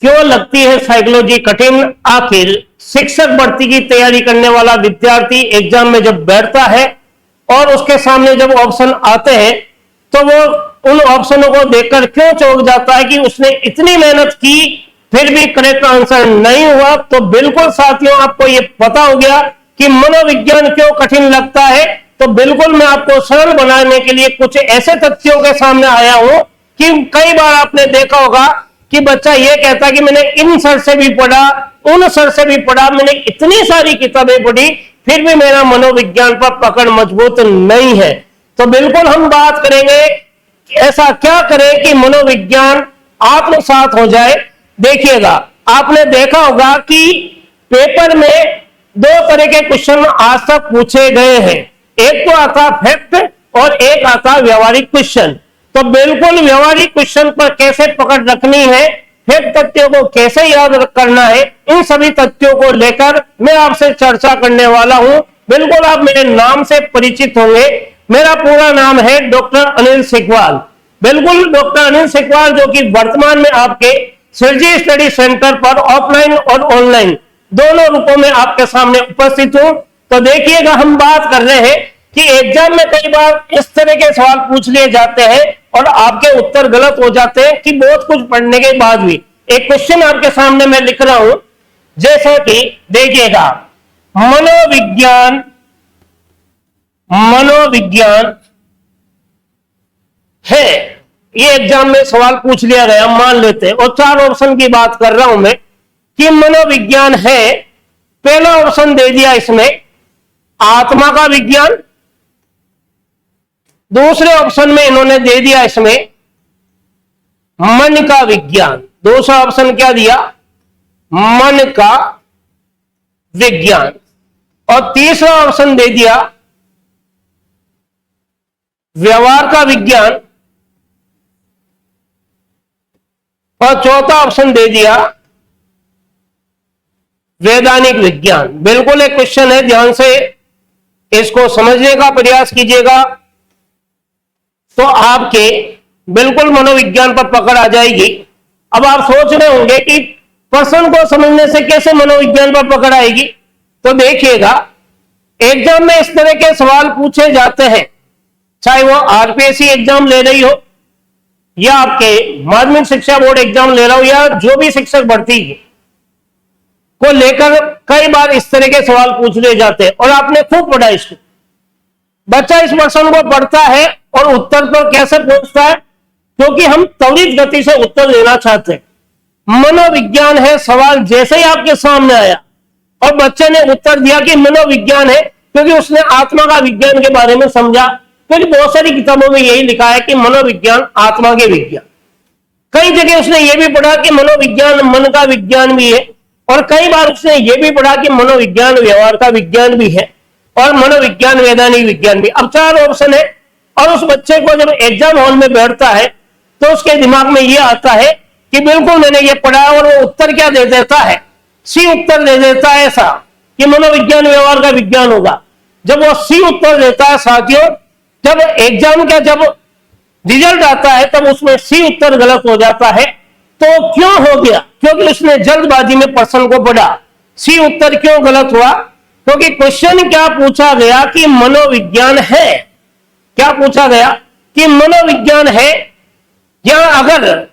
क्यों लगती है साइकोलॉजी कठिन? आखिर शिक्षक भर्ती की तैयारी करने वाला विद्यार्थी एग्जाम में जब बैठता है और उसके सामने जब ऑप्शन आते हैं तो वो उन ऑप्शनों को देखकर क्यों चौंक जाता है कि उसने इतनी मेहनत की फिर भी करेक्ट आंसर नहीं हुआ? तो बिल्कुल साथियों, आपको ये पता हो गया कि मनोविज्ञान क्यों कठिन लगता है। तो बिल्कुल मैं आपको सरल बनाने के लिए कुछ ऐसे तथ्यों के सामने आया हूं कि कई बार आपने देखा होगा कि बच्चा ये कहता है कि मैंने इन सर से भी पढ़ा, उन सर से भी पढ़ा, मैंने इतनी सारी किताबें पढ़ी, फिर भी मेरा मनोविज्ञान पर पकड़ मजबूत नहीं है। तो बिल्कुल हम बात करेंगे ऐसा क्या करें कि मनोविज्ञान आत्मसात हो जाए। देखिएगा, आपने देखा होगा कि पेपर में दो तरह के क्वेश्चन आज तक पूछे गए हैं। एक तो आता फैक्ट और एक आता व्यवहारिक क्वेश्चन। तो बिल्कुल व्यवहारिक क्वेश्चन पर कैसे पकड़ रखनी है, फैक्ट तथ्यों को कैसे याद करना है, इन सभी तथ्यों को लेकर मैं आपसे चर्चा करने वाला हूं। बिल्कुल आप मेरे नाम से परिचित होंगे। मेरा पूरा नाम है डॉक्टर अनिल सिकवाल। बिल्कुल डॉक्टर अनिल सिकवाल, जो कि वर्तमान में आपके सिरजी स्टडी सेंटर पर ऑफलाइन और ऑनलाइन दोनों रूपों में आपके सामने उपस्थित हूं। तो देखिएगा, हम बात कर रहे हैं कि एग्जाम में कई बार इस तरह के सवाल पूछ लिए जाते हैं और आपके उत्तर गलत हो जाते हैं कि बहुत कुछ पढ़ने के बाद भी। एक क्वेश्चन आपके सामने मैं लिख रहा हूं, जैसा कि देखिएगा, मनोविज्ञान है, ये एग्जाम में सवाल पूछ लिया गया, मान लेते हैं, और 4 ऑप्शन की बात कर रहा हूं मैं कि मनोविज्ञान है। पहला ऑप्शन दे दिया इसमें आत्मा का विज्ञान, दूसरे ऑप्शन में इन्होंने दे दिया इसमें मन का विज्ञान। दूसरा ऑप्शन क्या दिया? मन का विज्ञान। और तीसरा ऑप्शन दे दिया व्यवहार का विज्ञान, और चौथा ऑप्शन दे दिया वैधानिक विज्ञान। बिल्कुल एक क्वेश्चन है, ध्यान से इसको समझने का प्रयास कीजिएगा तो आपके बिल्कुल मनोविज्ञान पर पकड़ आ जाएगी। अब आप सोच रहे होंगे कि प्रश्न को समझने से कैसे मनोविज्ञान पर पकड़ आएगी। तो देखिएगा, एग्जाम में इस तरह के सवाल पूछे जाते हैं, चाहे वो आरपीएससी एग्जाम ले रही हो या आपके माध्यमिक शिक्षा बोर्ड एग्जाम ले रहा हो या जो भी शिक्षक भर्ती को लेकर कई बार इस तरह के सवाल पूछ लिए जाते हैं और आपने खूब पढ़ा इसको। बच्चा इस प्रश्न को पढ़ता है और उत्तर पर कैसे पहुंचता है, क्योंकि हम त्वरित गति से उत्तर लेना चाहते हैं। मनोविज्ञान है, सवाल जैसे ही आपके सामने आया और बच्चे ने उत्तर दिया कि मनोविज्ञान है, क्योंकि उसने आत्मा का विज्ञान के बारे में समझा, क्योंकि बहुत सारी किताबों में यही लिखा है कि मनोविज्ञान आत्मा के विज्ञान। कई जगह उसने यह भी पढ़ा कि मनोविज्ञान मन का विज्ञान भी है, और कई बार उसने यह भी पढ़ा कि मनोविज्ञान व्यवहार का विज्ञान भी है और मनोविज्ञान वैधानिक विज्ञान भी। अब 4 ऑप्शन है और उस बच्चे को जब एग्जाम हॉल में बैठता है तो उसके दिमाग में यह आता है कि बिल्कुल मैंने ये पढ़ा, और वो उत्तर क्या दे देता है? सी उत्तर दे देता है ऐसा कि मनोविज्ञान व्यवहार का विज्ञान होगा। जब वो सी उत्तर देता है साथियों, जब एग्जाम का जब रिजल्ट आता है तब उसमें सी उत्तर गलत हो जाता है। तो क्यों हो गया? क्योंकि उसने जल्दबाजी में प्रश्न को पढ़ा। सी उत्तर क्यों गलत हुआ? क्योंकि क्वेश्चन क्या पूछा गया कि मनोविज्ञान है। क्या पूछा गया कि मनोविज्ञान है, या अगर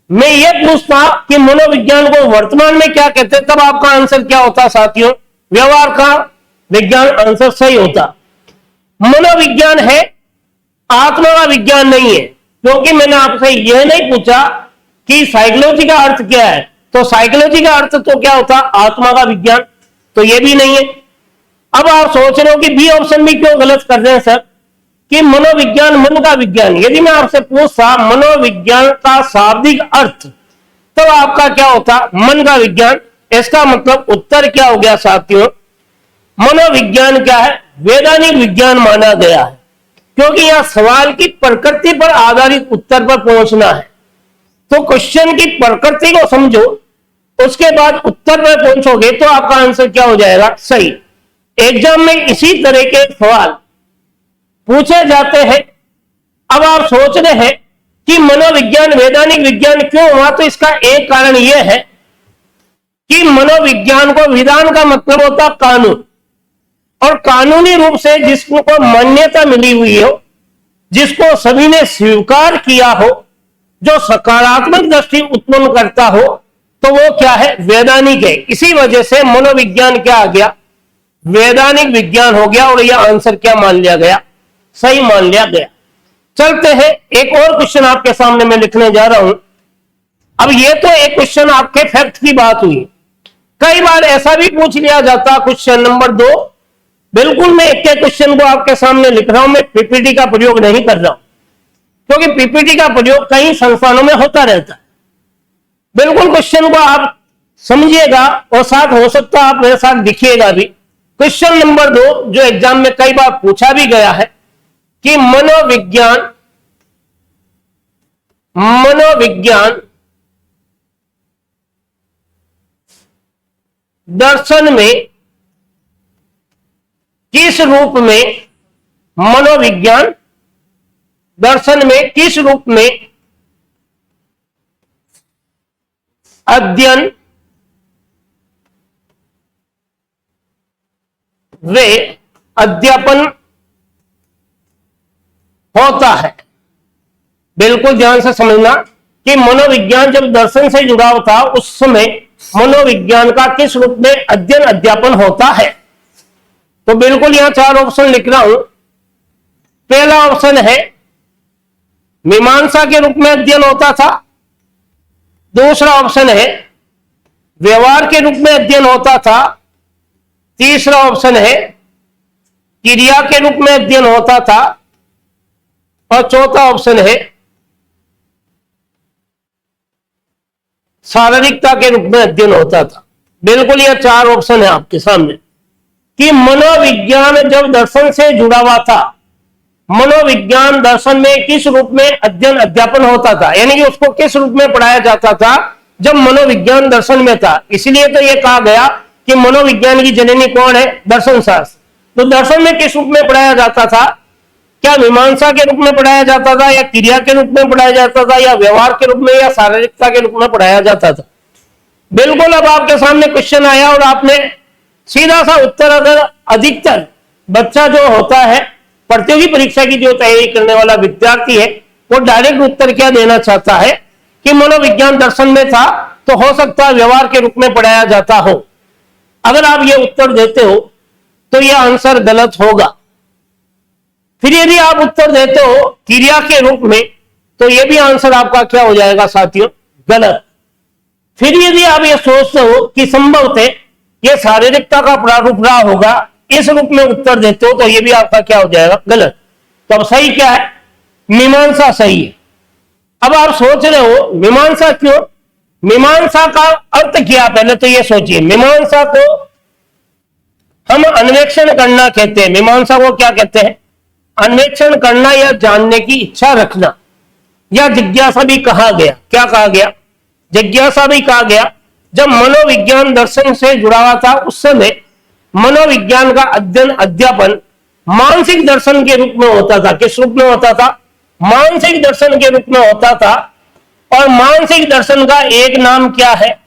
मैं ये पूछता कि मनोविज्ञान को वर्तमान में क्या कहते हैं, तब आपका आंसर क्या होता साथियों? व्यवहार का विज्ञान आंसर सही होता। मनोविज्ञान है, आत्मा का विज्ञान नहीं है, क्योंकि मैंने आपसे यह नहीं पूछा कि साइकोलॉजी का अर्थ क्या है। तो साइकोलॉजी का अर्थ तो क्या होता? आत्मा का विज्ञान। तो यह भी नहीं है। अब आप सोच रहे हो कि बी ऑप्शन भी क्यों गलत कर रहे हैं सर, कि मनोविज्ञान मन का विज्ञान। यदि मैं आपसे पूछता मनोविज्ञान का शाब्दिक अर्थ, तो आपका क्या होता? मन का विज्ञान। इसका मतलब उत्तर क्या हो गया साथियों? मनोविज्ञान क्या है? वैधानिक विज्ञान माना गया है, क्योंकि यह सवाल की प्रकृति पर आधारित उत्तर पर पहुंचना है। तो क्वेश्चन की प्रकृति को समझो, उसके बाद उत्तर पर पहुंचोगे तो आपका आंसर क्या हो जाएगा? सही। एग्जाम में इसी तरह के सवाल पूछे जाते हैं। अब आप सोच रहे हैं कि मनोविज्ञान वैधानिक विज्ञान क्यों हुआ, तो इसका एक कारण यह है कि मनोविज्ञान को विधान का मतलब होता कानून, और कानूनी रूप से जिसको मान्यता मिली हुई हो, जिसको सभी ने स्वीकार किया हो, जो सकारात्मक दृष्टि उत्पन्न करता हो, तो वो क्या है, वैधानिक है। इसी वजह से मनोविज्ञान क्या आ गया, वैधानिक विज्ञान हो गया, और यह आंसर क्या मान लिया गया, सही मान लिया गया। चलते हैं, एक और क्वेश्चन आपके सामने मैं लिखने जा रहा हूं। अब ये तो एक क्वेश्चन आपके फैक्ट की बात हुई। कई बार ऐसा भी पूछ लिया जाता, क्वेश्चन नंबर 2, बिल्कुल मैं एक क्वेश्चन को आपके सामने लिख रहा हूं, मैं पीपीटी का प्रयोग नहीं कर रहा हूं, क्योंकि पीपीटी का प्रयोग कई संस्थानों में होता रहता है। बिल्कुल क्वेश्चन को आप समझिएगा, और साथ हो सकता है आप मेरे साथ दिखिएगा भी। क्वेश्चन नंबर 2 जो एग्जाम में कई बार पूछा भी गया है कि मनोविज्ञान दर्शन में किस रूप में, मनोविज्ञान दर्शन में किस रूप में अध्ययन वे अध्यापन होता है। बिल्कुल ध्यान से समझना कि मनोविज्ञान जब दर्शन से जुड़ा था, उस समय मनोविज्ञान का किस रूप में अध्ययन अध्यापन होता है। तो बिल्कुल यहां 4 ऑप्शन लिख रहा हूं। पहला ऑप्शन है मीमांसा के रूप में अध्ययन होता था। दूसरा ऑप्शन है व्यवहार के रूप में अध्ययन होता था। तीसरा ऑप्शन है क्रिया के रूप में अध्ययन होता था। और चौथा ऑप्शन है शारीरिकता के रूप में अध्ययन होता था। बिल्कुल ये 4 ऑप्शन है आपके सामने कि मनोविज्ञान जब दर्शन से जुड़ा हुआ था, मनोविज्ञान दर्शन में किस रूप में अध्ययन अध्यापन होता था, यानी कि उसको किस रूप में पढ़ाया जाता था जब मनोविज्ञान दर्शन में था। इसलिए तो यह कहा गया कि मनोविज्ञान की जननी कौन है, दर्शन शास्त्र। तो दर्शन में किस रूप में पढ़ाया जाता था, क्या मीमांसा के रूप में पढ़ाया जाता था, या क्रिया के रूप में पढ़ाया जाता था, या व्यवहार के रूप में, या शारीरिकता के रूप में पढ़ाया जाता था। बिल्कुल अब आपके सामने क्वेश्चन आया और आपने सीधा सा उत्तर, अगर अधिकतर बच्चा जो होता है प्रतियोगी परीक्षा की जो तैयारी करने वाला विद्यार्थी है, वो डायरेक्ट उत्तर क्या देना चाहता है कि मनोविज्ञान दर्शन में था, तो हो सकता है व्यवहार के रूप में पढ़ाया जाता हो। अगर आप ये उत्तर देते हो तो यह आंसर गलत होगा। फिर यदि आप उत्तर देते हो क्रिया के रूप में, तो यह भी आंसर आपका क्या हो जाएगा साथियों, गलत। फिर यदि आप ये सोचते हो कि संभवतः यह शारीरिकता का प्रारूप रहा होगा, इस रूप में उत्तर देते हो, तो यह भी आपका क्या हो जाएगा, गलत। तो अब सही क्या है, मीमांसा सही है। अब आप सोच रहे हो मीमांसा क्यों, मीमांसा का अर्थ क्या, पहले तो ये सोचिए। मीमांसा को हम अन्वेषण करना कहते हैं। मीमांसा को क्या कहते हैं, अन्वेषण करना या जानने की इच्छा रखना, या जिज्ञासा भी कहा गया। क्या कहा गया, जिज्ञासा भी कहा गया। जब मनोविज्ञान दर्शन से जुड़ा हुआ था, उस समय मनोविज्ञान का अध्ययन अध्यापन मानसिक दर्शन के रूप में होता था। किस रूप में होता था, मानसिक दर्शन के रूप में होता था। और मानसिक दर्शन का एक नाम क्या है,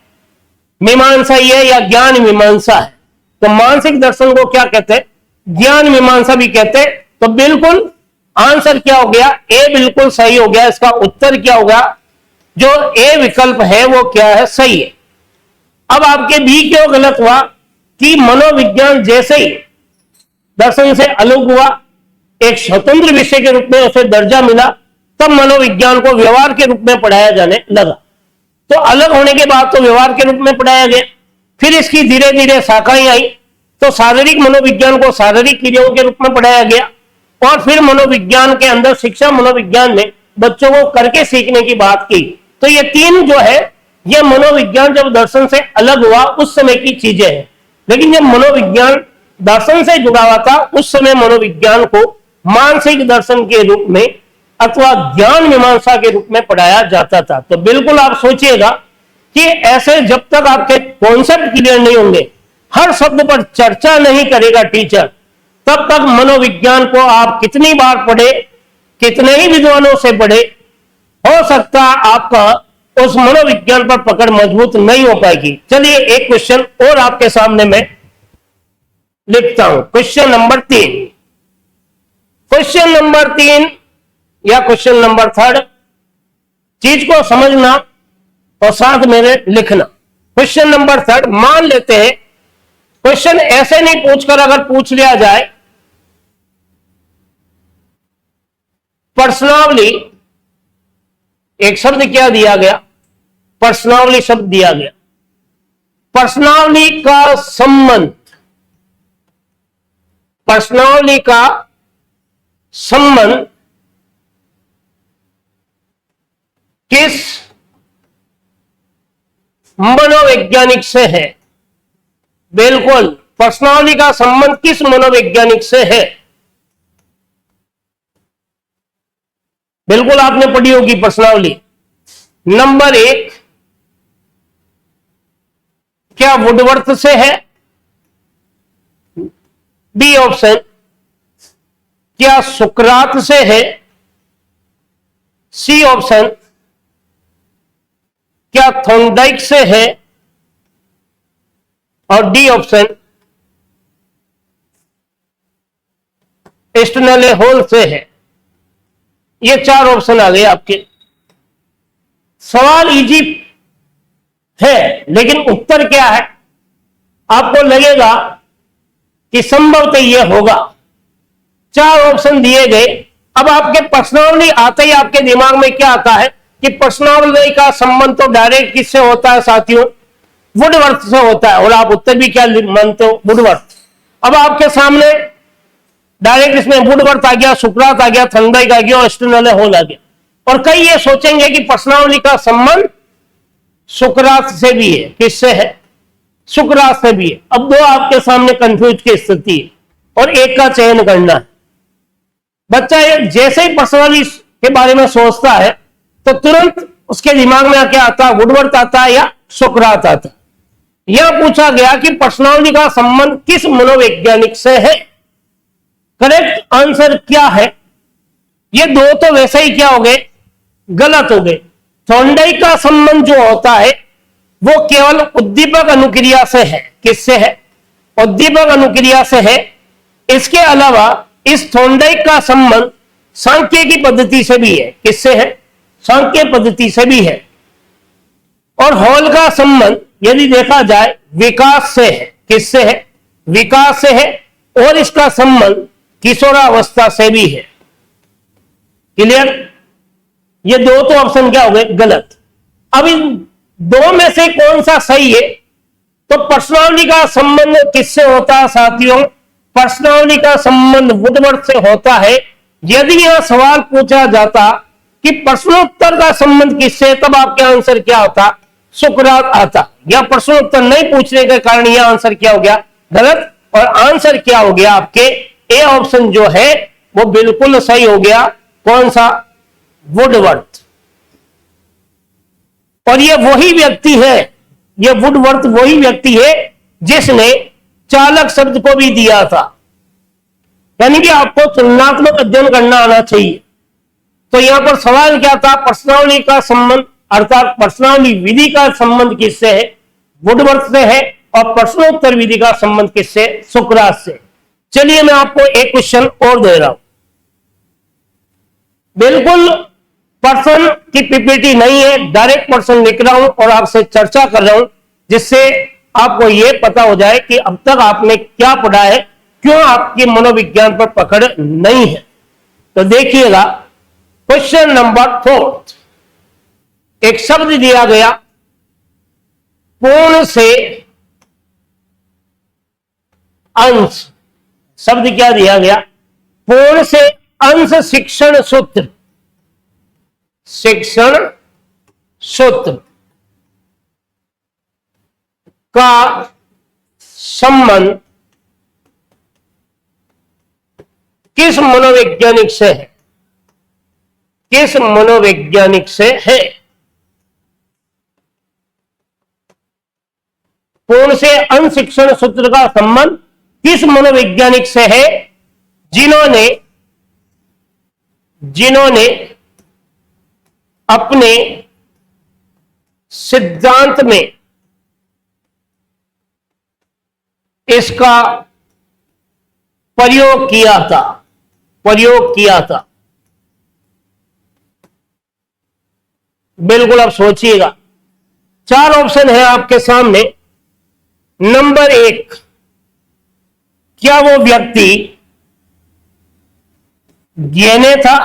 मीमांसा ही है या ज्ञान मीमांसा है। तो मानसिक दर्शन को क्या कहते हैं, ज्ञान मीमांसा भी कहते हैं। तो बिल्कुल आंसर क्या हो गया, ए बिल्कुल सही हो गया। इसका उत्तर क्या होगा, जो ए विकल्प है वो क्या है, सही है। अब आपके बी क्यों गलत हुआ कि मनोविज्ञान जैसे ही दर्शन से अलग हुआ, एक स्वतंत्र विषय के रूप में उसे दर्जा मिला, तब मनोविज्ञान को व्यवहार के रूप में पढ़ाया जाने लगा। तो अलग होने के बाद तो व्यवहार के रूप में पढ़ाया गया, फिर इसकी धीरे धीरे शाखाएं आई, तो शारीरिक मनोविज्ञान को शारीरिक क्रियाओं के रूप में पढ़ाया गया। और फिर मनोविज्ञान के अंदर शिक्षा मनोविज्ञान में बच्चों को करके सीखने की बात की। तो ये 3 जो है, ये मनोविज्ञान जब दर्शन से अलग हुआ उस समय की चीजें हैं। लेकिन जब मनोविज्ञान दर्शन से जुड़ा हुआ था, उस समय मनोविज्ञान को मानसिक दर्शन के रूप में अथवा ज्ञान मीमांसा के रूप में पढ़ाया जाता था। तो बिल्कुल आप सोचिएगा कि ऐसे जब तक आपके कॉन्सेप्ट क्लियर नहीं होंगे, हर शब्द पर चर्चा नहीं करेगा टीचर, तब तक मनोविज्ञान को आप कितनी बार पढ़े, कितने ही विद्वानों से पढ़े, हो सकता है आपका उस मनोविज्ञान पर पकड़ मजबूत नहीं हो पाएगी। चलिए एक क्वेश्चन और आपके सामने मैं लिखता हूं। क्वेश्चन नंबर 3, क्वेश्चन नंबर 3 या क्वेश्चन नंबर 3, चीज को समझना और साथ मेरे लिखना। क्वेश्चन नंबर 3, मान लेते हैं क्वेश्चन ऐसे नहीं पूछकर अगर पूछ लिया जाए, पर्सनावली, एक शब्द क्या दिया गया, पर्सनावली शब्द दिया गया। पर्सनावली का संबंध, पर्सनावली का संबंध किस मनोवैज्ञानिक से है? बिल्कुल, पर्सनावली का संबंध किस मनोवैज्ञानिक से है? बिल्कुल आपने पढ़ी होगी पर्सनावली। नंबर 1, क्या वुडवर्थ से है? बी ऑप्शन, क्या सुकरात से है? सी ऑप्शन, क्या थॉर्नडाइक से है? और डी ऑप्शन, एस्टर्नले हॉल से है। ये 4 ऑप्शन आ गए आपके। सवाल इजी है, लेकिन उत्तर क्या है? आपको लगेगा कि संभवतः यह होगा। 4 ऑप्शन दिए गए। अब आपके पर्सनावली आते ही आपके दिमाग में क्या आता है कि पर्सनावली का संबंध तो डायरेक्ट किससे होता है साथियों? वुडवर्थ से होता है। और आप उत्तर भी क्या मानते हो? वुडवर्थ। अब आपके सामने डायरेक्ट इसमें वुडवर्थ आ गया, सुकरात आ गया, थॉर्नडाइक आ गया और एस्टर्नले हॉल आ गया। और कई ये सोचेंगे कि पर्सनावली का संबंध सुकरात से भी है। किससे है? सुकरात से भी है। अब 2 आपके सामने कंफ्यूज की स्थिति है और एक का चयन करना है। बच्चा जैसे ही पर्सनावली के बारे में सोचता है तो तुरंत उसके दिमाग में क्या आता है? वुडवर्थ आता है या सुकरात आता है। यह पूछा गया कि पर्सनावली का संबंध किस मनोवैज्ञानिक से है। करेक्ट आंसर क्या है? ये 2 तो वैसे ही क्या हो गए? गलत हो गए। थॉर्नडाइक का संबंध जो होता है वो केवल उद्दीपक अनुक्रिया से है। किससे है? उद्दीपक अनुक्रिया से है। इसके अलावा इस थॉर्नडाइक का संबंध सांख्यिकी पद्धति से भी है। किससे है? सांख्यिकी पद्धति से भी है। और हॉल का संबंध यदि देखा जाए विकास से है। किससे है? विकास से है। और इसका संबंध किशोरावस्था से भी है। क्लियर? ये 2 तो ऑप्शन क्या हो गए? गलत। अब इन 2 में से कौन सा सही है? तो पर्सनावली का संबंध किससे होता है साथियों? पर्सनावली का संबंध वुडवर्थ से होता है। यदि यह सवाल पूछा जाता कि प्रश्नोत्तर का संबंध किससे, तब आपके आंसर क्या होता? सुकरात आता। या प्रश्नोत्तर नहीं पूछने के कारण यह आंसर क्या हो गया? गलत। और आंसर क्या हो गया? आपके ए ऑप्शन जो है वो बिल्कुल सही हो गया। कौन सा? वुडवर्थ। और ये वही व्यक्ति है, ये वुडवर्थ वही व्यक्ति है जिसने चालक शब्द को भी दिया था। यानी कि आपको तुलनात्मक अध्ययन करना आना चाहिए। तो यहां पर सवाल क्या था? पर्सनावली का संबंध अर्थात पर्सनावली विधि का संबंध किससे है? वुडवर्थ से है। और प्रश्नोत्तर विधि का संबंध किससे? सुकरात से। चलिए मैं आपको एक क्वेश्चन और दे रहा हूं। बिल्कुल पर्सन की पीपीटी नहीं है, डायरेक्ट पर्सन लिख रहा हूं और आपसे चर्चा कर रहा हूं, जिससे आपको यह पता हो जाए कि अब तक आपने क्या पढ़ा है, क्यों आपकी मनोविज्ञान पर पकड़ नहीं है। तो देखिएगा क्वेश्चन नंबर 4, एक शब्द दिया गया पूर्ण से अंश। शब्द क्या दिया गया? पूर्ण से अंश शिक्षण सूत्र। शिक्षण सूत्र का संबंध किस मनोवैज्ञानिक से है? किस मनोवैज्ञानिक से है? पूर्ण से अंश शिक्षण सूत्र का संबंध किस मनोवैज्ञानिक से है जिन्होंने अपने सिद्धांत में इसका प्रयोग किया था। बिल्कुल, अब सोचिएगा। 4 ऑप्शन है आपके सामने। नंबर 1, क्या वो व्यक्ति ज्ञानी था?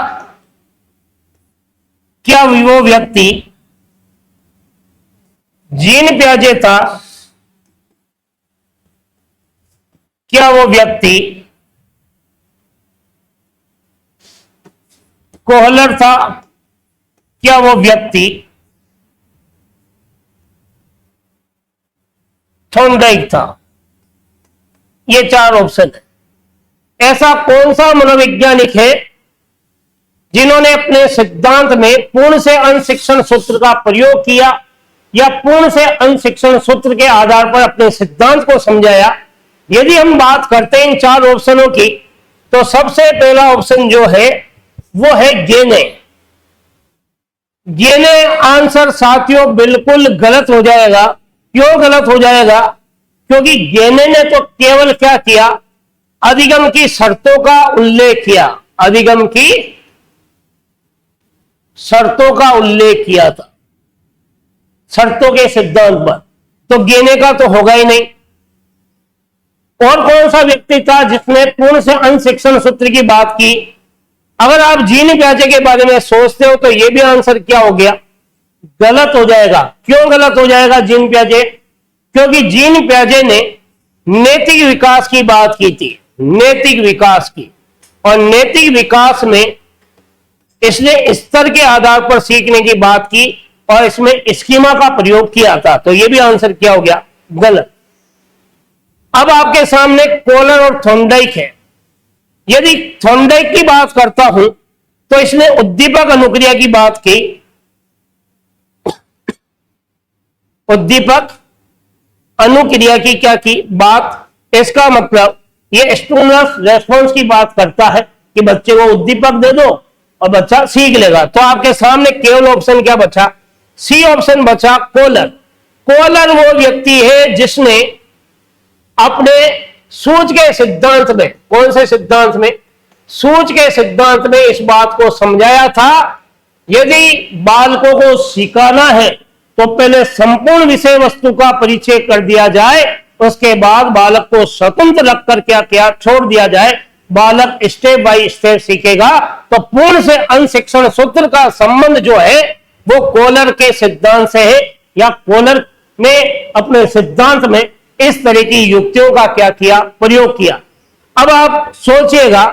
क्या वो व्यक्ति जीन प्याजे था? क्या वो व्यक्ति कोहलर था? क्या वो व्यक्ति थॉर्नडाइक था? ये 4 ऑप्शन है। ऐसा कौन सा मनोवैज्ञानिक है जिन्होंने अपने सिद्धांत में पूर्ण से अंश शिक्षण सूत्र का प्रयोग किया या पूर्ण से अंश शिक्षण सूत्र के आधार पर अपने सिद्धांत को समझाया? यदि हम बात करते हैं इन 4 ऑप्शनों की, तो सबसे पहला ऑप्शन जो है वो है गेने। गेने आंसर साथियों बिल्कुल गलत हो जाएगा। क्यों गलत हो जाएगा? क्योंकि गेने ने तो केवल क्या किया? अधिगम की शर्तों का उल्लेख किया। अधिगम की शर्तों का उल्लेख किया था, शर्तों के सिद्धांत पर। तो गेने का तो होगा ही नहीं। और कौन सा व्यक्ति था जिसने पूर्ण से अंश शिक्षण सूत्र की बात की? अगर आप जीन प्याजे के बारे में सोचते हो तो यह भी आंसर क्या हो गया? गलत हो जाएगा। क्यों गलत हो जाएगा जीन प्याजे? क्योंकि जीन प्याजे ने नैतिक विकास की बात की थी, नैतिक विकास की। और नैतिक विकास में इसने स्तर के आधार पर सीखने की बात की और इसमें स्कीमा का प्रयोग किया था। तो यह भी आंसर क्या हो गया? गलत। अब आपके सामने कोहलर और थॉर्नडाइक है। यदि थॉर्नडाइक की बात करता हूं तो इसने उद्दीपक अनुक्रिया की बात की। उद्दीपक अनुक्रिया की क्या की बात? इसका मतलब ये स्टिमुलस रेस्पॉन्स की बात करता है कि बच्चे को उद्दीपक दे दो और बच्चा सीख लेगा। तो आपके सामने केवल ऑप्शन क्या बचा? सी ऑप्शन बचा, कोहलर। कोहलर वो व्यक्ति है जिसने अपने सूझ के सिद्धांत में, कौन से सिद्धांत में? सूझ के सिद्धांत में इस बात को समझाया था यदि बालकों को सिखाना है तो पहले संपूर्ण विषय वस्तु का परिचय कर दिया जाए, उसके बाद बालक को स्वतंत्र रखकर क्या छोड़ दिया जाए। बालक स्टेप बाय स्टेप सीखेगा। तो पूर्ण से अंश शिक्षण सूत्र का संबंध जो है वो कोहलर के सिद्धांत से है, या कोहलर ने अपने सिद्धांत में इस तरह की युक्तियों का क्या किया? प्रयोग किया। अब आप सोचिएगा,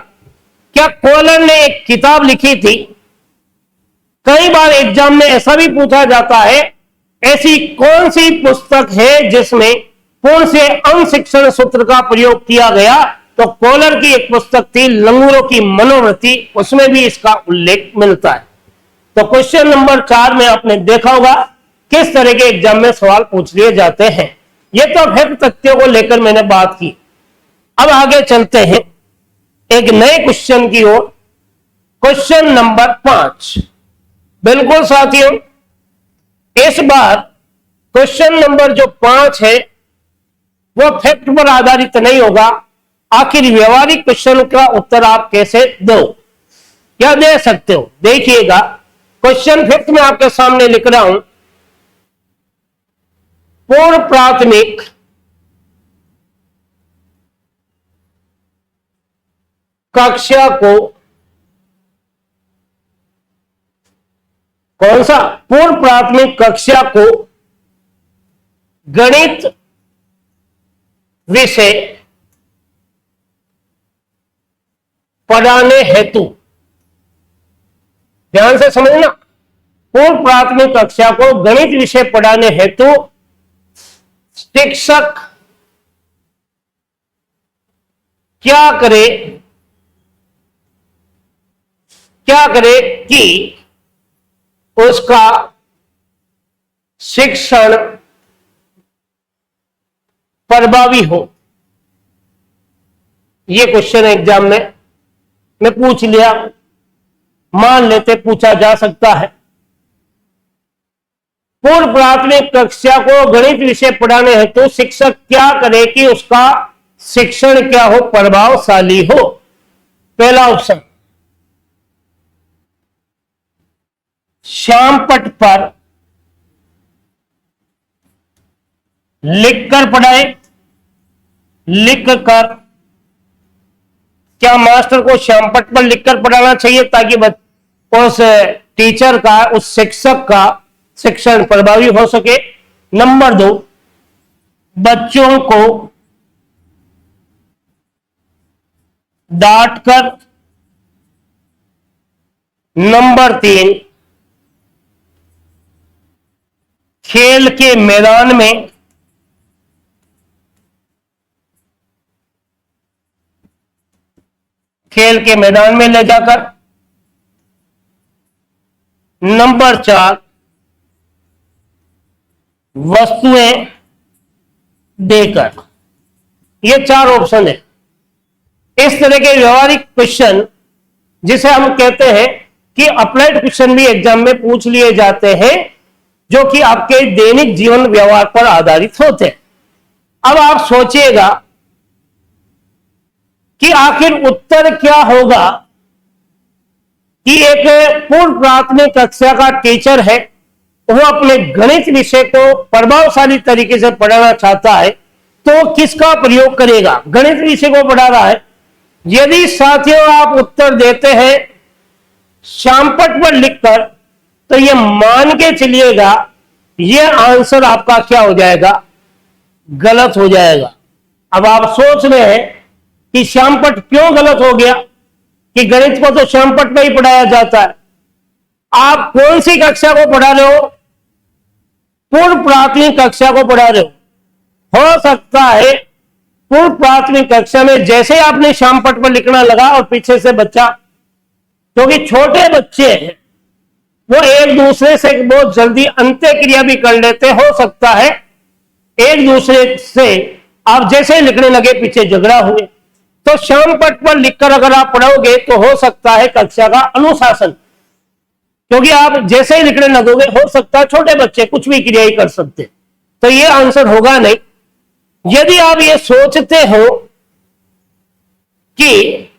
क्या कोहलर ने एक किताब लिखी थी? कई बार एग्जाम में ऐसा भी पूछा जाता है, ऐसी कौन सी पुस्तक है जिसमें पूर्ण से अंश शिक्षण सूत्र का प्रयोग किया गया? तो कोहलर की एक पुस्तक थी लंगूरों की मनोवृत्ति, उसमें भी इसका उल्लेख मिलता है। तो क्वेश्चन नंबर 4 में आपने देखा होगा किस तरह के एग्जाम में सवाल पूछ लिए जाते हैं। ये तो फैक्ट तथ्यों को लेकर मैंने बात की। अब आगे चलते हैं एक नए क्वेश्चन की ओर। Question number 5। बिल्कुल साथियों, इस बार क्वेश्चन नंबर जो 5 है वो फैक्ट पर आधारित नहीं होगा। आखिर व्यवहारिक क्वेश्चन का उत्तर आप कैसे दो, क्या दे सकते हो? देखिएगा, क्वेश्चन फैक्ट में आपके सामने लिख रहा हूं। पूर्व प्राथमिक कक्षा को, कौन सा? पूर्व प्राथमिक कक्षा को गणित विषय पढ़ाने हेतु, ध्यान से समझना, पूर्व प्राथमिक कक्षा को गणित विषय पढ़ाने हेतु शिक्षक क्या करे कि उसका शिक्षण प्रभावी हो? ये क्वेश्चन एग्जाम में पूछ लिया, मान लेते पूछा जा सकता है। पूर्व प्राथमिक कक्षा को गणित विषय पढ़ाने हेतु शिक्षक क्या करे कि उसका शिक्षण क्या हो, प्रभावशाली हो। पहला ऑप्शन, श्यामपट्ट पर लिखकर पढ़ाए। लिखकर, क्या मास्टर को श्यामपट्ट पर लिखकर पढ़ाना चाहिए ताकि उस टीचर का, उस शिक्षक का शिक्षण प्रभावी हो सके। नंबर 2, बच्चों को डांटकर। नंबर 3, खेल के मैदान में ले जाकर। नंबर 4, वस्तुएं देकर। ये 4 ऑप्शन है। इस तरह के व्यवहारिक क्वेश्चन, जिसे हम कहते हैं कि अप्लाइड क्वेश्चन, भी एग्जाम में पूछ लिए जाते हैं, जो कि आपके दैनिक जीवन व्यवहार पर आधारित होते हैं। अब आप सोचिएगा कि आखिर उत्तर क्या होगा कि एक पूर्व प्राथमिक कक्षा का टीचर है, वो अपने गणित विषय को प्रभावशाली तरीके से पढ़ाना चाहता है, तो किसका प्रयोग करेगा? गणित विषय को पढ़ा रहा है। यदि साथियों आप उत्तर देते हैं श्यामपट्ट पर लिखकर, तो ये मान के चलिएगा ये आंसर आपका क्या हो जाएगा? गलत हो जाएगा। अब आप सोच रहे हैं कि श्यामपट्ट क्यों गलत हो गया, कि गणित को तो श्यामपट्ट में ही पढ़ाया जाता है। आप कौन सी कक्षा को पढ़ा रहे हो? पूर्व प्राथमिक कक्षा को पढ़ा रहे हो सकता है पूर्व प्राथमिक कक्षा में जैसे ही आपने श्यामपट्ट पर लिखना लगा और पीछे से बच्चा, क्योंकि छोटे बच्चे हैं, वो एक दूसरे से बहुत जल्दी अंत्य क्रिया भी कर लेते। हो सकता है एक दूसरे से आप जैसे ही लिखने लगे पीछे झगड़ा हुए, तो श्यामपट्ट पर लिखकर अगर आप पढ़ोगे तो हो सकता है कक्षा का अनुशासन, क्योंकि आप जैसे ही लिखने लगोगे, हो सकता है छोटे बच्चे कुछ भी क्रिया ही कर सकते, तो ये आंसर होगा नहीं। यदि आप ये सोचते हो कि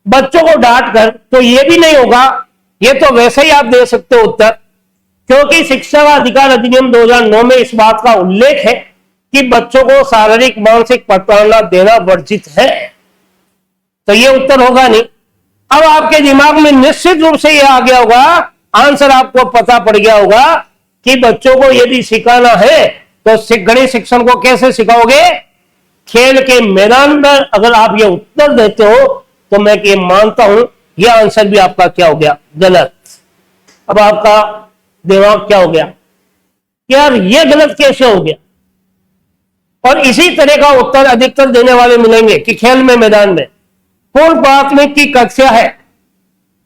बच्चों को डांट कर, तो ये भी नहीं होगा। ये तो वैसे ही आप दे सकते हो उत्तर, क्योंकि शिक्षा का अधिकार अधिनियम 2009 में इस बात का उल्लेख है कि बच्चों को शारीरिक मानसिक प्रताड़ना देना वर्जित है, तो ये उत्तर होगा नहीं। अब आपके दिमाग में निश्चित रूप से यह आ गया होगा, आंसर आपको पता पड़ गया होगा कि बच्चों को यदि सिखाना है तो गणित शिक्षण को कैसे सिखाओगे? खेल के मैदान में। अगर आप ये उत्तर देते हो तो मैं ये मानता हूं यह आंसर भी आपका क्या हो गया? गलत। अब आपका दिमाग क्या हो गया, यार ये गलत कैसे हो गया? और इसी तरह का उत्तर अधिकतर देने वाले मिलेंगे कि खेल में मैदान में। पूर्व प्राथमिक की कक्षा है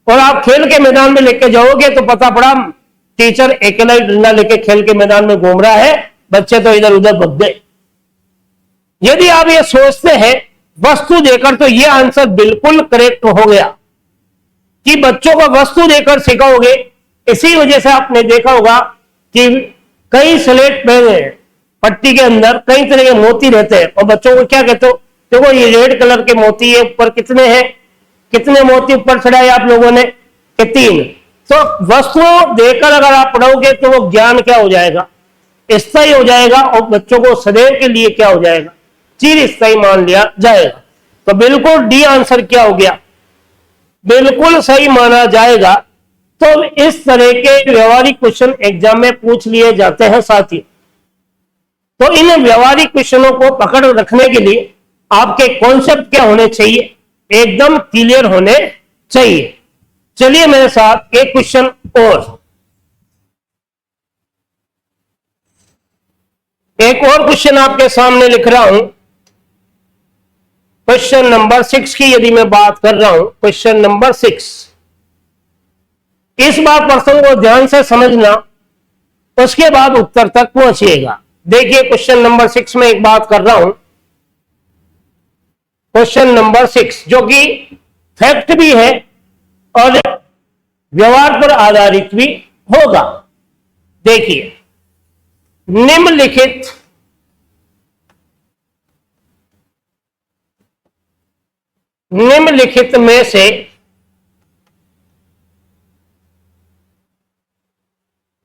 और आप खेल के मैदान में लेके जाओगे तो पता पड़ा टीचर अकेला ही डंडा लेके खेल के मैदान में घूम रहा है, बच्चे तो इधर उधर भग गए। यदि आप ये सोचते हैं वस्तु देकर, तो ये आंसर बिल्कुल करेक्ट हो गया कि बच्चों को वस्तु देकर सिखाओगे। इसी वजह से आपने देखा होगा कि कई स्लेट में पट्टी के अंदर कई तरह के मोती रहते हैं, और बच्चों को क्या कहते हो? देखो ये रेड कलर के मोती है, ऊपर कितने हैं, कितने मोती ऊपर चढ़ाए आप लोगों ने? 3। तो वस्तुओं देकर अगर आप पढ़ोगे तो वो ज्ञान क्या हो जाएगा? स्थायी हो जाएगा, और बच्चों को सदैव के लिए क्या हो जाएगा? चिर स्थायी मान लिया जाएगा। तो बिल्कुल डी आंसर क्या हो गया? बिल्कुल सही माना जाएगा। तो इस तरह के व्यवहारिक क्वेश्चन एग्जाम में पूछ लिए जाते हैं साथी। तो इन व्यवहारिक क्वेश्चनों को पकड़ रखने के लिए आपके कॉन्सेप्ट क्या होने चाहिए? एकदम क्लियर होने चाहिए। चलिए मेरे साथ एक क्वेश्चन और, एक और क्वेश्चन आपके सामने लिख रहा हूं। क्वेश्चन नंबर 6 की यदि मैं बात कर रहा हूं, क्वेश्चन नंबर 6, इस बार प्रश्न को ध्यान से समझना, उसके बाद उत्तर तक पहुंचिएगा। देखिए क्वेश्चन नंबर 6 में एक बात कर रहा हूं। क्वेश्चन नंबर 6 जो कि फैक्ट भी है और व्यवहार पर आधारित भी होगा। देखिए निम्नलिखित निम्नलिखित में से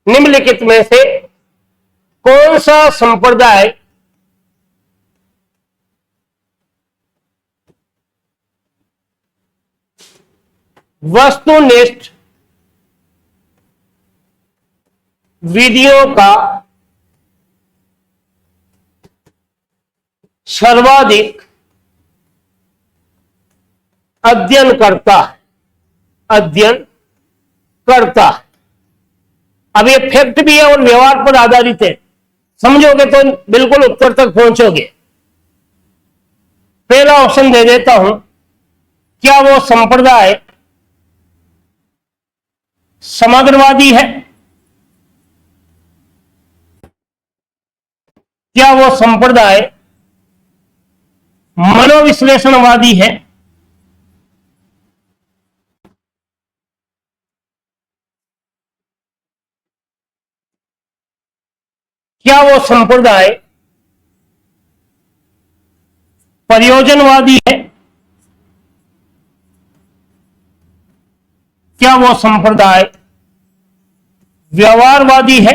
निम्नलिखित में से कौन सा संप्रदाय वस्तुनिष्ठ विधियों का सर्वाधिक अध्ययन करता है। अब ये फैक्ट भी है और व्यवहार पर आधारित है, समझोगे तो बिल्कुल उत्तर तक पहुंचोगे। पहला ऑप्शन दे देता हूं, क्या वो संप्रदाय समग्रवादी है? क्या वो संप्रदाय मनोविश्लेषणवादी है? क्या वो संप्रदाय प्रयोजनवादी है? क्या वो संप्रदाय व्यवहारवादी है?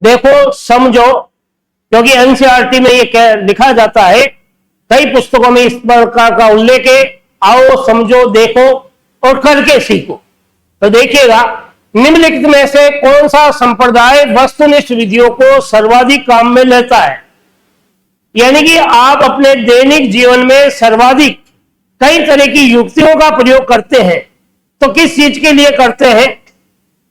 देखो समझो, क्योंकि एनसीईआरटी में ये लिखा जाता है, कई पुस्तकों में इस प्रकार का उल्लेख है। आओ समझो, देखो और करके सीखो। तो देखिएगा, निम्नलिखित में से कौन सा संप्रदाय वस्तुनिष्ठ विधियों को सर्वाधिक काम में लेता है? यानी कि आप अपने दैनिक जीवन में सर्वाधिक कई तरह की युक्तियों का प्रयोग करते हैं, तो किस चीज के लिए करते हैं?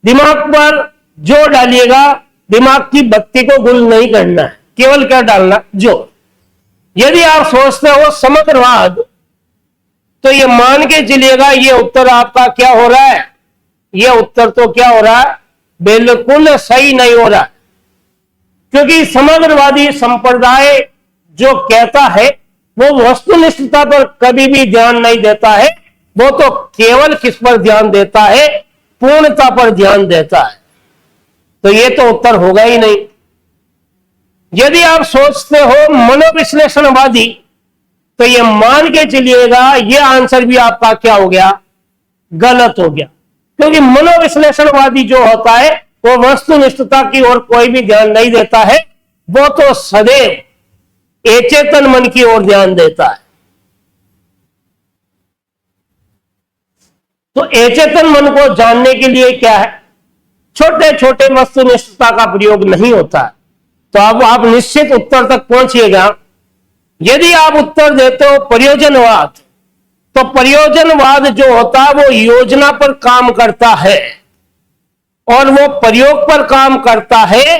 दिमाग पर जोर डालिएगा, दिमाग की बत्ती को गुल नहीं करना है, केवल क्या डालना? जोर। यदि आप सोचते हो समग्रवाद, तो ये मान के चलिएगा ये उत्तर आपका क्या हो रहा है? ये उत्तर तो क्या हो रहा है? बिल्कुल सही नहीं हो रहा, क्योंकि समग्रवादी संप्रदाय जो कहता है वो वस्तुनिष्ठता पर कभी भी ध्यान नहीं देता है, वो तो केवल किस पर ध्यान देता है? पूर्णता पर ध्यान देता है। तो ये तो उत्तर होगा ही नहीं। यदि आप सोचते हो मनोविश्लेषणवादी, तो ये मान के चलिएगा ये आंसर भी आपका क्या हो गया? गलत हो गया, क्योंकि मनोविश्लेषणवादी जो होता है वो वस्तुनिष्ठता की ओर कोई भी ध्यान नहीं देता है, वो तो सदैव अचेतन मन की ओर ध्यान देता है। तो अचेतन मन को जानने के लिए क्या है? छोटे छोटे वस्तुनिष्ठता का प्रयोग नहीं होता है। तो अब आप निश्चित उत्तर तक पहुंचिएगा। यदि आप उत्तर देते हो प्रयोजनवाद, तो प्रयोजनवाद जो होता है वो योजना पर काम करता है और वो प्रयोग पर काम करता है,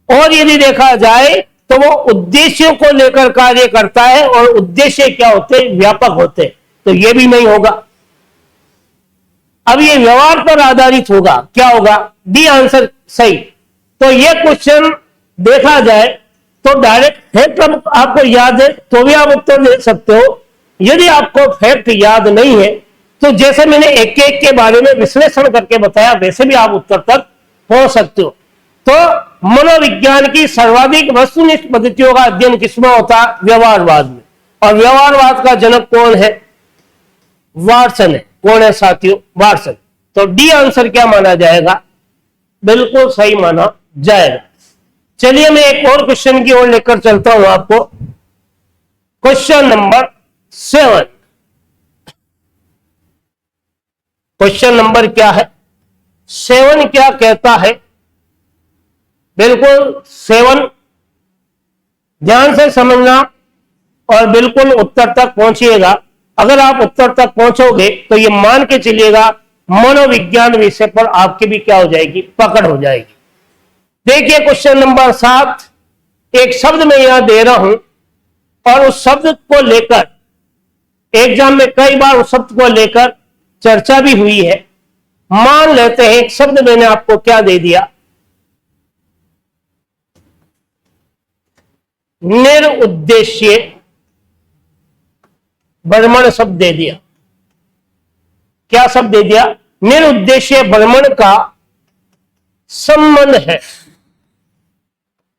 और यदि देखा जाए तो वो उद्देश्यों को लेकर कार्य करता है, और उद्देश्य क्या होते? व्यापक होते। तो ये भी नहीं होगा। अब ये व्यवहार पर आधारित होगा, क्या होगा? डी आंसर सही। तो ये क्वेश्चन देखा जाए तो डायरेक्ट फैक्ट आपको याद है तो भी आप उत्तर दे सकते हो। यदि आपको फैक्ट याद नहीं है तो जैसे मैंने एक एक के बारे में विश्लेषण करके बताया, वैसे भी आप उत्तर तक पहुंच सकते हो। तो मनोविज्ञान की सर्वाधिक वस्तुनिष्ठ पद्धतियों का अध्ययन किसमें होता है? व्यवहारवाद में। और व्यवहारवाद का जनक कौन है? वाटसन है। कौन है साथियों? वाटसन। तो डी आंसर क्या माना जाएगा? बिल्कुल सही माना जाएगा। चलिए मैं एक और क्वेश्चन की ओर लेकर चलता हूं आपको। Question number 7। क्वेश्चन नंबर क्या है? 7 क्या कहता है? बिल्कुल 7 ध्यान से समझना और बिल्कुल उत्तर तक पहुंचिएगा। अगर आप उत्तर तक पहुंचोगे तो ये मान के चलिएगा मनोविज्ञान विषय पर आपकी भी क्या हो जाएगी? पकड़ हो जाएगी। देखिए क्वेश्चन नंबर 7, एक शब्द मैं यहां दे रहा हूं और उस शब्द को लेकर एग्जाम में कई बार उस शब्द को लेकर चर्चा भी हुई है। मान लेते हैं एक शब्द मैंने आपको क्या दे दिया? निरुद्देश्य भ्रमण शब्द दे दिया। क्या शब्द दे दिया? निरुद्देश्य भ्रमण का संबंध है।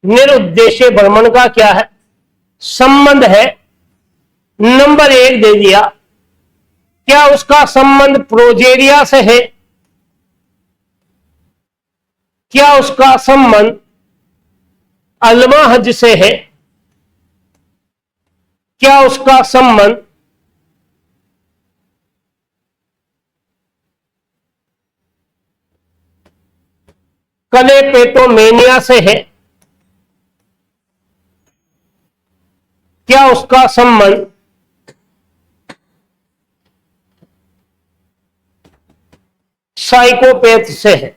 निरुद्देश्य भ्रमण का क्या है? संबंध है। नंबर 1 दे दिया, क्या उसका संबंध प्रोजेरिया से है? क्या उसका संबंध अल्माहज से है? क्या उसका संबंध क्लेपेटोमेनिया से है? क्या उसका संबंध साइकोपैथ से है?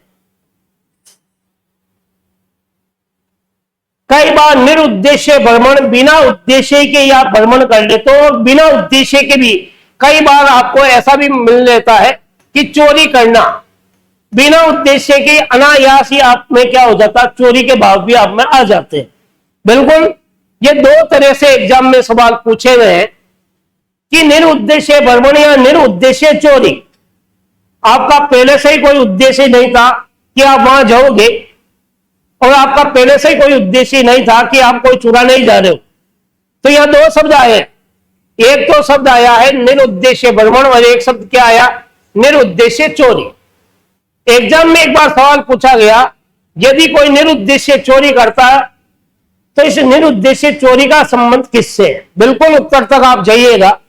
कई बार निरुद्देश्य भ्रमण बिना उद्देश्य के आप भ्रमण कर लेते हो, और बिना उद्देश्य के भी कई बार आपको ऐसा भी मिल लेता है कि चोरी करना बिना उद्देश्य के अनायास ही आप में क्या हो जाता, चोरी के भाव भी आप में आ जाते हैं। बिल्कुल, ये 2 तरह से एग्जाम में सवाल पूछे गए हैं कि निरुद्देश्य भ्रमण या निरुद्देश्य चोरी। आपका पहले से ही कोई उद्देश्य नहीं था कि आप वहां जाओगे, और आपका पहले से ही कोई उद्देश्य नहीं था कि आप कोई चुराने ही जा रहे हो, तो यह 2 शब्द आए। एक तो शब्द आया है निरुद्देश्य भ्रमण, और एक शब्द क्या आया? निरुद्देश्य चोरी। एग्जाम में एक बार सवाल पूछा गया, यदि कोई निरुद्देश्य चोरी करता है तो इस निरुद्देश्य चोरी का संबंध किससे है? बिल्कुल उत्तर तक आप जाइएगा।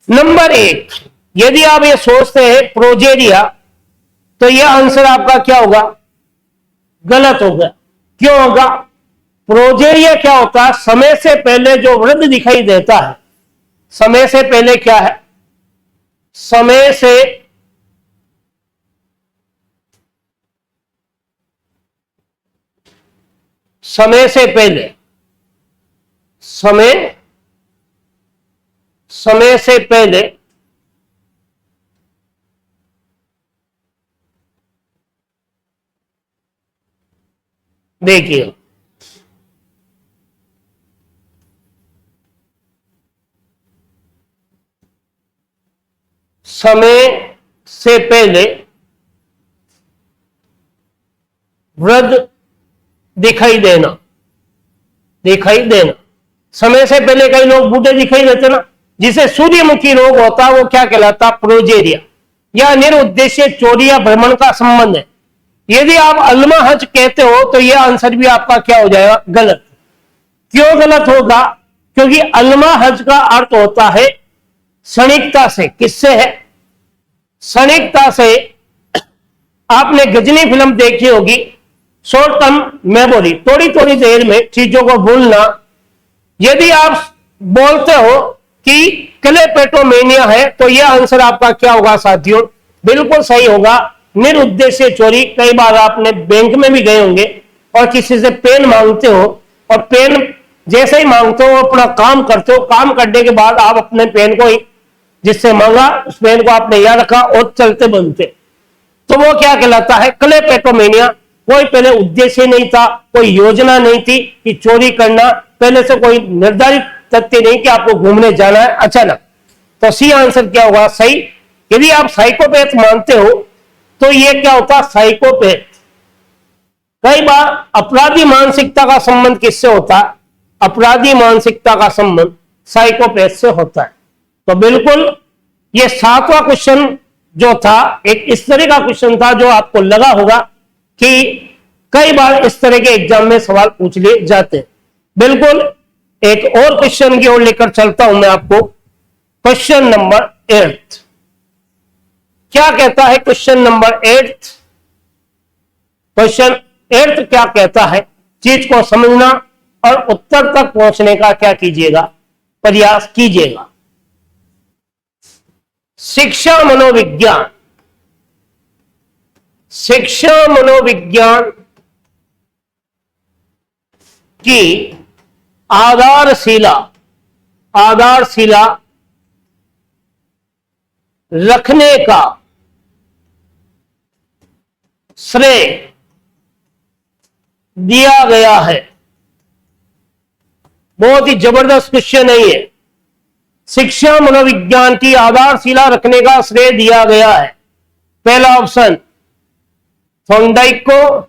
नंबर 1, यदि आप ये सोचते हैं प्रोजेरिया, तो यह आंसर आपका क्या होगा? गलत होगा। क्यों होगा? प्रोजेरिया क्या होता है? समय से पहले जो वृद्ध दिखाई देता है। समय से पहले क्या है? समय से पहले, समय से पहले देखिए, समय से पहले वृद्ध दिखाई देना। समय से पहले कई लोग बूढ़े दिखाई देते ना, जिसे सूर्यमुखी रोग होता है, वो क्या कहलाता? प्रोजेरिया। या निरुद्देश्य चोरी या भ्रमण का संबंध है। यदि आप अल्माहज कहते हो तो यह आंसर भी आपका क्या हो जाएगा? गलत। क्यों गलत होगा? क्योंकि अल्माहज का अर्थ होता है क्षणिकता से। किससे है? क्षणिकता से। आपने गजनी फिल्म देखी होगी, शॉर्ट टर्म मेमोरी, थोड़ी थोड़ी देर में चीजों को भूलना। यदि आप बोलते हो कि क्लेपेटोमेनिया है, तो यह आंसर आपका क्या होगा साथियों? बिल्कुल सही होगा, निरुद्देश्य चोरी। कई बार आपने बैंक में भी गए होंगे और किसी से पेन मांगते हो, और पेन जैसे ही मांगते हो अपना काम करते हो, काम करने के बाद आप अपने पेन को ही जिससे मांगा उस पेन को आपने याद रखा और चलते बनते, तो वो क्या कहलाता है? क्लेपेटोमेनिया। कोई पहले उद्देश्य नहीं था, कोई योजना नहीं थी कि चोरी करना, पहले से कोई निर्धारित तथ्य नहीं कि आपको घूमने जाना है अचानक। तो सी आंसर क्या होगा? सही। यदि आप साइकोपैथ मानते हो तो ये क्या होता? साइकोपैथ। कई बार अपराधी मानसिकता का संबंध किससे होता है? अपराधी मानसिकता का संबंध साइकोपैथ से होता है। तो बिल्कुल ये 7वां क्वेश्चन जो था, एक इस तरह का क्वेश्चन था जो आपको लगा होगा कि कई बार इस तरह के एग्जाम में सवाल पूछ लिए जाते हैं। बिल्कुल एक और क्वेश्चन की ओर लेकर चलता हूं मैं आपको। क्वेश्चन नंबर 8 क्या कहता है? क्वेश्चन नंबर 8, क्वेश्चन 8 क्या कहता है? चीज को समझना और उत्तर तक पहुंचने का क्या कीजिएगा? प्रयास कीजिएगा। शिक्षा मनोविज्ञान, शिक्षा मनोविज्ञान की आधारशिला रखने का श्रेय दिया गया है। बहुत ही जबरदस्त क्वेश्चन है ये। शिक्षा मनोविज्ञान की आधारशिला रखने का श्रेय दिया गया है? पहला ऑप्शन थॉर्नडाइक को,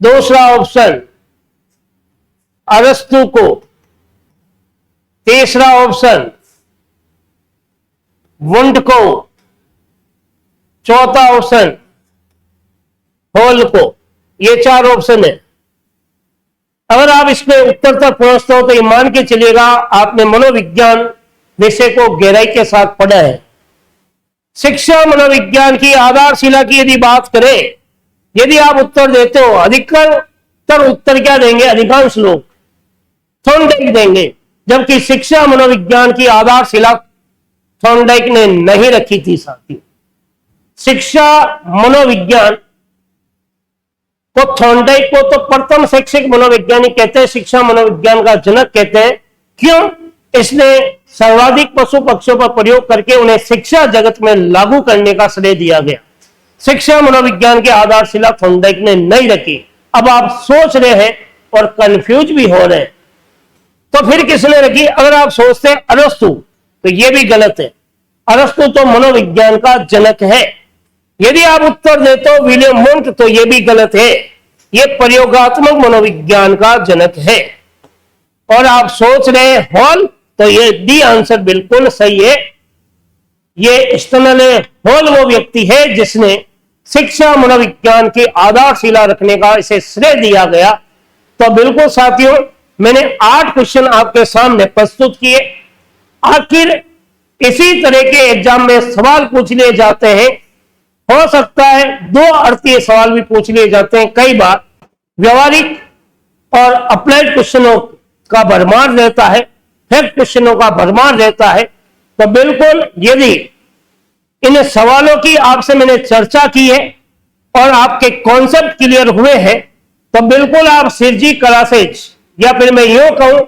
दूसरा ऑप्शन अरस्तु को, तीसरा ऑप्शन वुंड को, चौथा ऑप्शन हॉल को। ये 4 ऑप्शन है। अगर आप इसमें उत्तर तक पहुंचते हो तो ये मान के चलिएगा आपने मनोविज्ञान विषय को गहराई के साथ पढ़ा है। शिक्षा मनोविज्ञान की आधारशिला की यदि बात करें, यदि आप उत्तर देते हो, अधिकतर उत्तर क्या देंगे? अधिकांश लोग थॉर्नडाइक देंगे, जबकि शिक्षा मनोविज्ञान की आधारशिला थॉर्नडाइक ने नहीं रखी थी। साथी, शिक्षा मनोविज्ञान को थॉर्नडाइक को तो प्रथम शैक्षिक मनोवैज्ञानिक कहते हैं, शिक्षा मनोविज्ञान का जनक कहते हैं। क्यों? इसने सर्वाधिक पशु पक्षियों पर प्रयोग करके उन्हें शिक्षा जगत में लागू करने का श्रेय दिया गया। शिक्षा मनोविज्ञान की आधारशिला थॉर्नडाइक ने नहीं रखी। अब आप सोच रहे हैं और कंफ्यूज भी हो रहे हैं, तो फिर किसने रखी? अगर आप सोचते हैं अरस्तु, तो यह भी गलत है। अरस्तु तो मनोविज्ञान का जनक है। यदि आप उत्तर देते हो विलियम वुंट, तो यह भी गलत है। यह प्रयोगात्मक मनोविज्ञान का जनक है। और आप सोच रहे हैं हॉल, तो ये डी आंसर बिल्कुल सही है। ये स्टैनले हॉल वो व्यक्ति है जिसने शिक्षा मनोविज्ञान की आधारशिला रखने का इसे श्रेय दिया गया। तो बिल्कुल साथियों, मैंने 8 क्वेश्चन आपके सामने प्रस्तुत किए। आखिर इसी तरह के एग्जाम में सवाल पूछ लिए जाते हैं। हो सकता है 2 अर्थीय सवाल भी पूछ लिए जाते हैं। कई बार व्यवहारिक और अप्लाइड क्वेश्चनों का भरमार रहता है, फैक्ट क्वेश्चनों का भरमार रहता है। तो बिल्कुल यदि इन सवालों की आपसे मैंने चर्चा की है और आपके कॉन्सेप्ट क्लियर हुए हैं, तो बिल्कुल आप सिरजी क्लासेज, या फिर मैं यूं कहूं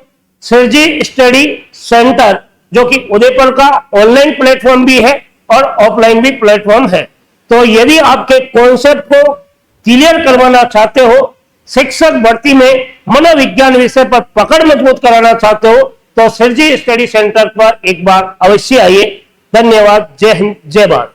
सिरजी स्टडी सेंटर, जो कि उदयपुर का ऑनलाइन प्लेटफॉर्म भी है और ऑफलाइन भी प्लेटफॉर्म है। तो यदि आपके कॉन्सेप्ट को क्लियर करवाना चाहते हो, शिक्षक भर्ती में मनोविज्ञान विषय पर पकड़ मजबूत कराना चाहते हो, तो सिरजी स्टडी सेंटर पर एक बार अवश्य आइए। धन्यवाद। जय हिंद, जय भारत।